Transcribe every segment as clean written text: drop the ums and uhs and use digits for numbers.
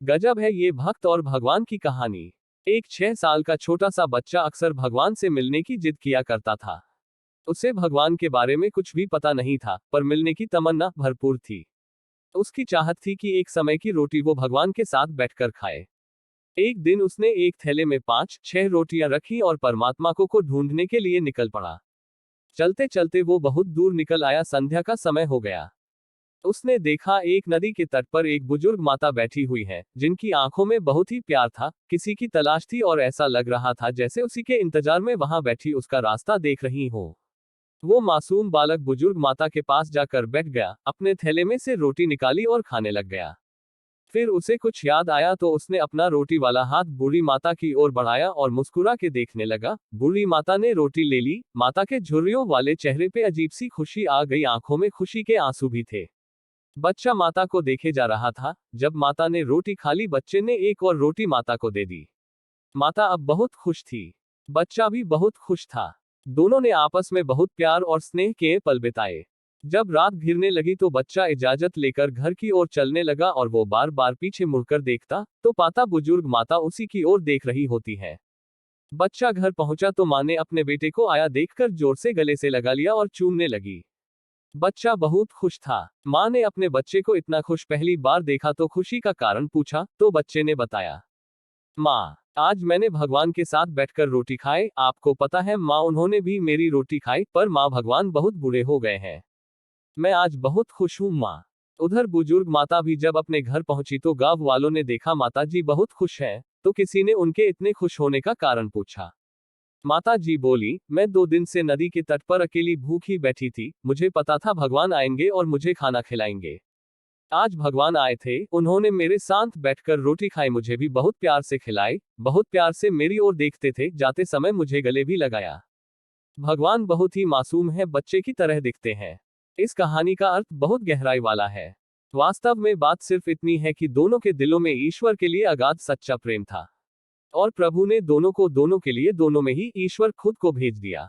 गजब है ये भक्त और भगवान की कहानी। एक 6 साल का छोटा सा बच्चा अक्सर भगवान से मिलने की जिद किया करता था। उसे भगवान के बारे में कुछ भी पता नहीं था, पर मिलने की तमन्ना भरपूर थी। उसकी चाहत थी कि एक समय की रोटी वो भगवान के साथ बैठकर खाए। एक दिन उसने एक थैले में 5-6 रोटियां रखी और परमात्मा को ढूंढने के लिए निकल पड़ा। चलते चलते वो बहुत दूर निकल आया। संध्या का समय हो गया। उसने देखा एक नदी के तट पर एक बुजुर्ग माता बैठी हुई है, जिनकी आंखों में बहुत ही प्यार था, किसी की तलाश थी और ऐसा लग रहा था जैसे उसी के इंतजार में वहां बैठी उसका रास्ता देख रही हो। वो मासूम बालक बुजुर्ग माता के पास जाकर बैठ गया, अपने थैले में से रोटी निकाली और खाने लग गया। फिर उसे कुछ याद आया तो उसने अपना रोटी वाला हाथ बूढ़ी माता की ओर बढ़ाया और मुस्कुरा के देखने लगा। बूढ़ी माता ने रोटी ले ली। माता के झुर्रियों वाले चेहरे पे अजीब सी खुशी आ गई, आंखों में खुशी के आंसू भी थे। बच्चा माता को देखे जा रहा था। जब माता ने रोटी खा ली, बच्चे ने एक और रोटी माता को दे दी। माता अब बहुत खुश थी। बच्चा भी बहुत खुश था। दोनों ने आपस में बहुत प्यार और स्नेह के पल बिताए। जब रात घिरने लगी तो बच्चा इजाजत लेकर घर की ओर चलने लगा और वो बार बार पीछे मुड़कर देखता तो पाता बुजुर्ग माता उसी की ओर देख रही होती है। बच्चा घर पहुंचा तो माँ ने अपने बेटे को आया देखकर जोर से गले से लगा लिया और चूमने लगी। बच्चा बहुत खुश था। माँ ने अपने बच्चे को इतना खुश पहली बार देखा तो खुशी का कारण पूछा तो बच्चे ने बताया, माँ, आज मैंने भगवान के साथ बैठकर रोटी खाए। आपको पता है माँ, उन्होंने भी मेरी रोटी खाई, पर माँ भगवान बहुत बुरे हो गए हैं। मैं आज बहुत खुश हूँ माँ। उधर बुजुर्ग माता भी जब अपने घर पहुंची तो गांव वालों ने देखा माता जी बहुत खुश हैं, तो किसी ने उनके इतने खुश होने का कारण पूछा। माता जी बोली, मैं 2 दिन से नदी के तट पर अकेली भूखी बैठी थी। मुझे पता था भगवान आएंगे और मुझे खाना खिलाएंगे। आज भगवान आए थे, उन्होंने मेरे साथ बैठकर रोटी खाई, मुझे भी बहुत प्यार से खिलाई, बहुत प्यार से मेरी ओर देखते थे, जाते समय मुझे गले भी लगाया। भगवान बहुत ही मासूम है, बच्चे की तरह दिखते हैं। इस कहानी का अर्थ बहुत गहराई वाला है। वास्तव में बात सिर्फ इतनी है कि दोनों के दिलों में ईश्वर के लिए अगाध सच्चा प्रेम था, और प्रभु ने दोनों को दोनों के लिए दोनों में ही ईश्वर खुद को भेज दिया।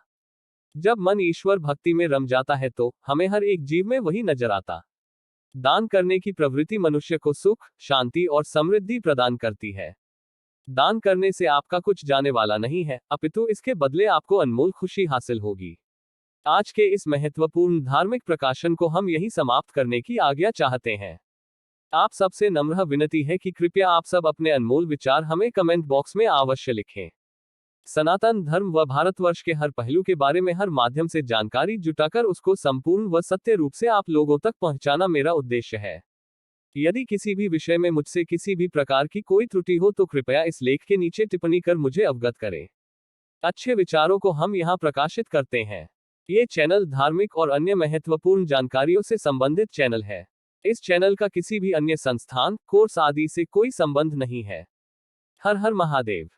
जब मन ईश्वर भक्ति में रम जाता है तो हमें हर एक जीव में वही नजर आता। दान करने की प्रवृत्ति मनुष्य को सुख, शांति और समृद्धि प्रदान करती है। दान करने से आपका कुछ जाने वाला नहीं है, अपितु इसके बदले आपको अनमोल खुशी हासिल होगी। आज के इस महत्वपूर्ण धार्मिक प्रकाशन को हम यही समाप्त करने की आज्ञा चाहते हैं। आप सबसे नम्र विनती है कि कृपया आप सब अपने अनमोल विचार हमें कमेंट बॉक्स में अवश्य लिखें। सनातन धर्म व भारतवर्ष के हर पहलू के बारे में हर माध्यम से जानकारी जुटाकर उसको संपूर्ण व सत्य रूप से आप लोगों तक पहुंचाना मेरा उद्देश्य है। यदि किसी भी विषय में मुझसे किसी भी प्रकार की कोई त्रुटि हो तो कृपया इस लेख के नीचे टिप्पणी कर मुझे अवगत करें। अच्छे विचारों को हम यहाँ प्रकाशित करते हैं। ये चैनल धार्मिक और अन्य महत्वपूर्ण जानकारियों से संबंधित चैनल है। इस चैनल का किसी भी अन्य संस्थान, कोर्स आदि से कोई संबंध नहीं है। हर हर महादेव।